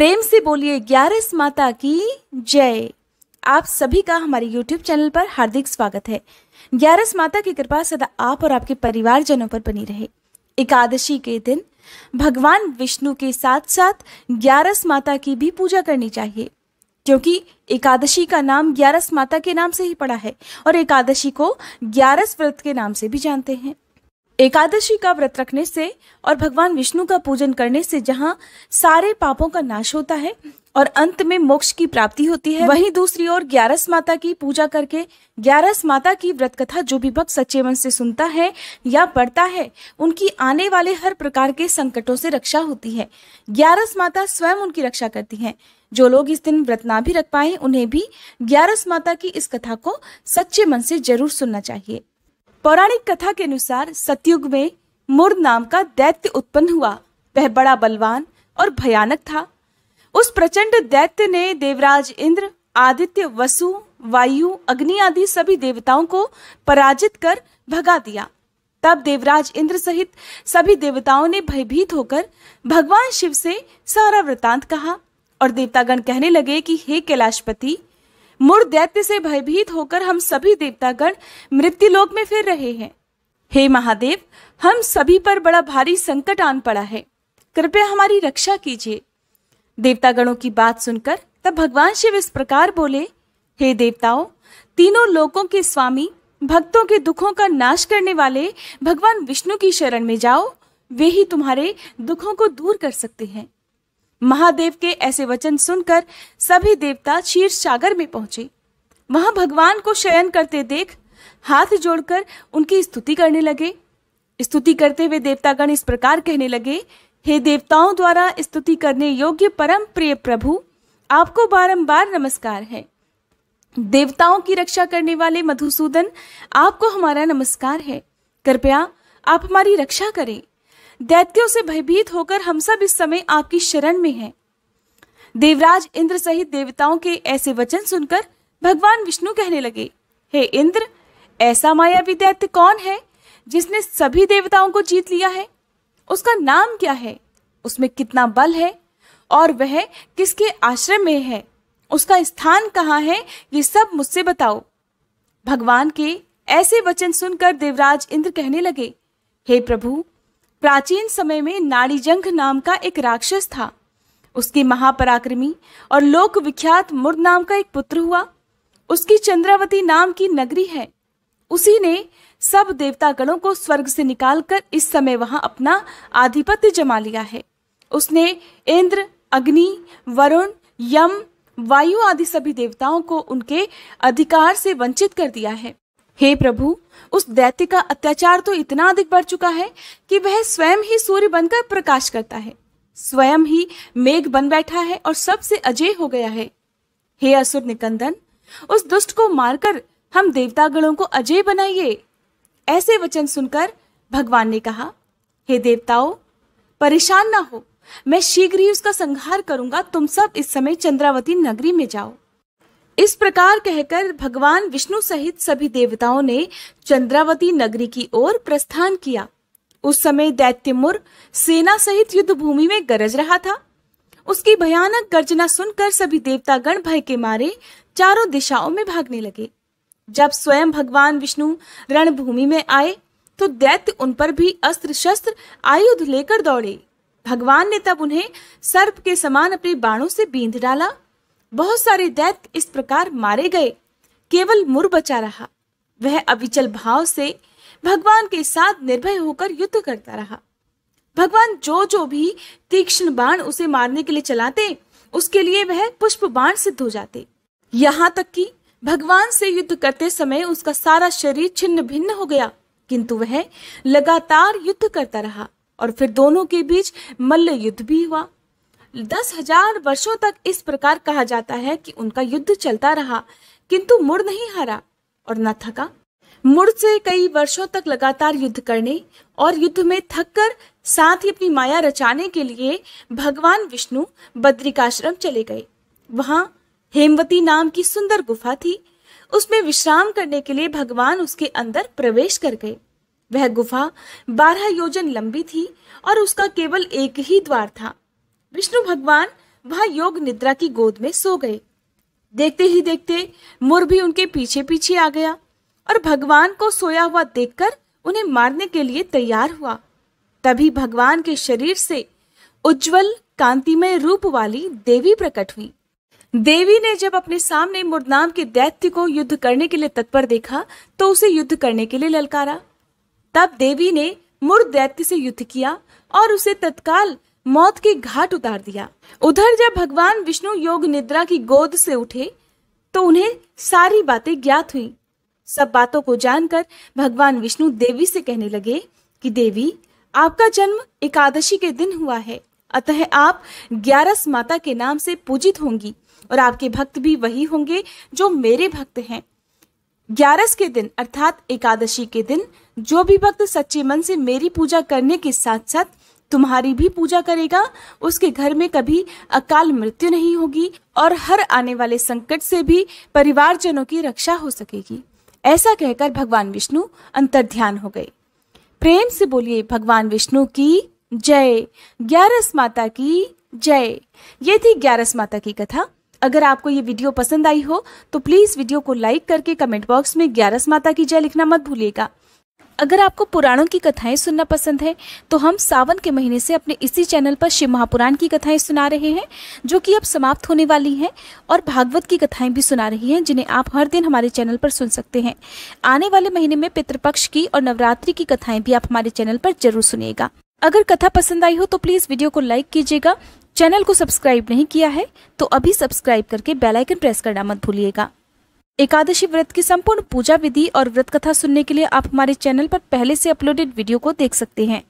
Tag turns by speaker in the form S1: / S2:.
S1: प्रेम से बोलिए ग्यारस माता की जय। आप सभी का हमारे YouTube चैनल पर हार्दिक स्वागत है। ग्यारस माता की कृपा सदा आप और आपके परिवारजनों पर बनी रहे। एकादशी के दिन भगवान विष्णु के साथ साथ ग्यारस माता की भी पूजा करनी चाहिए, क्योंकि एकादशी का नाम ग्यारस माता के नाम से ही पड़ा है और एकादशी को ग्यारस व्रत के नाम से भी जानते हैं। एकादशी का व्रत रखने से और भगवान विष्णु का पूजन करने से जहाँ सारे पापों का नाश होता है और अंत में मोक्ष की प्राप्ति होती है, वहीं दूसरी ओर ग्यारस माता की पूजा करके ग्यारस माता की व्रत कथा जो भी भक्त सच्चे मन से सुनता है या पढ़ता है, उनकी आने वाले हर प्रकार के संकटों से रक्षा होती है। ग्यारस माता स्वयं उनकी रक्षा करती हैं। जो लोग इस दिन व्रत ना भी रख पाए, उन्हें भी ग्यारस माता की इस कथा को सच्चे मन से जरूर सुनना चाहिए। पौराणिक कथा के अनुसार सतयुग में मुर नाम का दैत्य उत्पन्न हुआ। वह बड़ा बलवान और भयानक था। उस प्रचंड दैत्य ने देवराज इंद्र, आदित्य, वसु, वायु, अग्नि आदि सभी देवताओं को पराजित कर भगा दिया। तब देवराज इंद्र सहित सभी देवताओं ने भयभीत होकर भगवान शिव से सारा वृतांत कहा और देवतागण कहने लगे कि हे कैलाशपति, मुर दैत्य से भयभीत होकर हम सभी देवतागण मृत्युलोक में फिर रहे हैं। हे महादेव, हम सभी पर बड़ा भारी संकट आन पड़ा है, कृपया हमारी रक्षा कीजिए। देवतागणों की बात सुनकर तब भगवान शिव इस प्रकार बोले, हे देवताओं, तीनों लोकों के स्वामी, भक्तों के दुखों का नाश करने वाले भगवान विष्णु की शरण में जाओ, वे ही तुम्हारे दुखों को दूर कर सकते हैं। महादेव के ऐसे वचन सुनकर सभी देवता क्षीर सागर में पहुंचे। वहां भगवान को शयन करते देख हाथ जोड़कर उनकी स्तुति करने लगे। स्तुति करते हुए देवतागण इस प्रकार कहने लगे, हे देवताओं द्वारा स्तुति करने योग्य परम प्रिय प्रभु, आपको बारंबार नमस्कार है। देवताओं की रक्षा करने वाले मधुसूदन, आपको हमारा नमस्कार है। कृपया आप हमारी रक्षा करें। दैत्यों से भयभीत होकर हम सब इस समय आपकी शरण में हैं। देवराज इंद्र सहित देवताओं के ऐसे वचन सुनकर भगवान विष्णु कहने लगे, हे इंद्र, ऐसा मायावी दैत्य कौन है जिसने सभी देवताओं को जीत लिया है? उसका नाम क्या है? उसमें कितना बल है और वह किसके आश्रम में है? उसका स्थान कहाँ है? ये सब मुझसे बताओ। भगवान के ऐसे वचन सुनकर देवराज इंद्र कहने लगे, हे प्रभु, प्राचीन समय में नाड़ीजंघ नाम का एक राक्षस था। उसकी महापराक्रमी और लोक विख्यात मुर नाम का एक पुत्र हुआ। उसकी चंद्रावती नाम की नगरी है। उसी ने सब देवतागणों को स्वर्ग से निकालकर इस समय वहां अपना आधिपत्य जमा लिया है। उसने इंद्र, अग्नि, वरुण, यम, वायु आदि सभी देवताओं को उनके अधिकार से वंचित कर दिया है। हे प्रभु, उस दैत्य का अत्याचार तो इतना अधिक बढ़ चुका है कि वह स्वयं ही सूर्य बनकर प्रकाश करता है, स्वयं ही मेघ बन बैठा है और सबसे अजय हो गया है। हे असुर निकंदन, उस दुष्ट को मारकर हम देवतागणों को अजय बनाइए। ऐसे वचन सुनकर भगवान ने कहा, हे देवताओं, परेशान ना हो, मैं शीघ्र ही उसका संहार करूंगा। तुम सब इस समय चंद्रावती नगरी में जाओ। इस प्रकार कहकर भगवान विष्णु सहित सभी देवताओं ने चंद्रावती नगरी की ओर प्रस्थान किया। उस समय दैत्य मुर सेना सहित युद्ध भूमि में गरज रहा था। उसकी भयानक गर्जना सुनकर सभी देवतागण भय के मारे चारों दिशाओं में भागने लगे। जब स्वयं भगवान विष्णु रणभूमि में आए तो दैत्य उन पर भी अस्त्र शस्त्र आयुध लेकर दौड़े। भगवान ने तब उन्हें सर्प के समान अपने बाणों से बींध डाला। बहुत सारे दैत्य इस प्रकार मारे गए, केवल मुर बचा रहा। वह अविचल भाव से भगवान के साथ निर्भय होकर युद्ध करता रहा। भगवान जो भी तीक्ष्ण बाण उसे मारने के लिए चलाते, उसके लिए वह पुष्प बाण सिद्ध हो जाते। यहाँ तक कि भगवान से युद्ध करते समय उसका सारा शरीर छिन्न भिन्न हो गया, किंतु वह लगातार युद्ध करता रहा और फिर दोनों के बीच मल्ल युद्ध भी हुआ। 10,000 वर्षों तक इस प्रकार कहा जाता है कि उनका युद्ध चलता रहा, किंतु मुर नहीं हारा और न थका। मुर से कई वर्षों तक लगातार युद्ध करने और युद्ध में थककर साथ ही अपनी माया रचाने के लिए भगवान विष्णु बद्रिकाश्रम चले गए। वहां हेमवती नाम की सुंदर गुफा थी। उसमें विश्राम करने के लिए भगवान उसके अंदर प्रवेश कर गए। वह गुफा 12 योजन लंबी थी और उसका केवल एक ही द्वार था। विष्णु भगवान वहां योग निद्रा की गोद में सो गए। देखते ही देखते मुर भी उनके पीछे पीछे आ गया और भगवान को सोया हुआ देखकर उन्हें मारने के लिए तैयार हुआ। तभी भगवान के शरीर से उज्जवल कांतिमय रूप वाली देवी प्रकट हुई। देवी ने जब अपने सामने मुर नाम के दैत्य को युद्ध करने के लिए तत्पर देखा तो उसे युद्ध करने के लिए ललकारा। तब देवी ने मुर दैत्य से युद्ध किया और उसे तत्काल मौत के घाट उतार दिया। उधर जब भगवान विष्णु योग निद्रा की गोद से उठे तो उन्हें सारी बातें ज्ञात हुई। सब बातों को जानकर भगवान विष्णु देवी से कहने लगे कि देवी, आपका जन्म एकादशी के दिन हुआ है, अतः आप ग्यारस माता के नाम से पूजित होंगी और आपके भक्त भी वही होंगे जो मेरे भक्त हैं। ग्यारस के दिन अर्थात एकादशी के दिन जो भी भक्त सच्चे मन से मेरी पूजा करने के साथ साथ तुम्हारी भी पूजा करेगा, उसके घर में कभी अकाल मृत्यु नहीं होगी और हर आने वाले संकट से भी परिवारजनों की रक्षा हो सकेगी। ऐसा कहकर भगवान विष्णु अंतर्ध्यान हो गए। प्रेम से बोलिए भगवान विष्णु की जय, ग्यारस माता की जय। ये थी ग्यारस माता की कथा। अगर आपको ये वीडियो पसंद आई हो तो प्लीज वीडियो को लाइक करके कमेंट बॉक्स में ग्यारस माता की जय लिखना मत भूलिएगा। अगर आपको पुराणों की कथाएं सुनना पसंद है तो हम सावन के महीने से अपने इसी चैनल पर शिव महापुराण की कथाएं सुना रहे हैं, जो कि अब समाप्त होने वाली हैं, और भागवत की कथाएं भी सुना रही हैं, जिन्हें आप हर दिन हमारे चैनल पर सुन सकते हैं। आने वाले महीने में पितृपक्ष की और नवरात्रि की कथाएं भी आप हमारे चैनल पर जरूर सुनिएगा। अगर कथा पसंद आई हो तो प्लीज वीडियो को लाइक कीजिएगा। चैनल को सब्सक्राइब नहीं किया है तो अभी सब्सक्राइब करके बेल आइकन प्रेस करना मत भूलिएगा। एकादशी व्रत की संपूर्ण पूजा विधि और व्रत कथा सुनने के लिए आप हमारे चैनल पर पहले से अपलोडेड वीडियो को देख सकते हैं।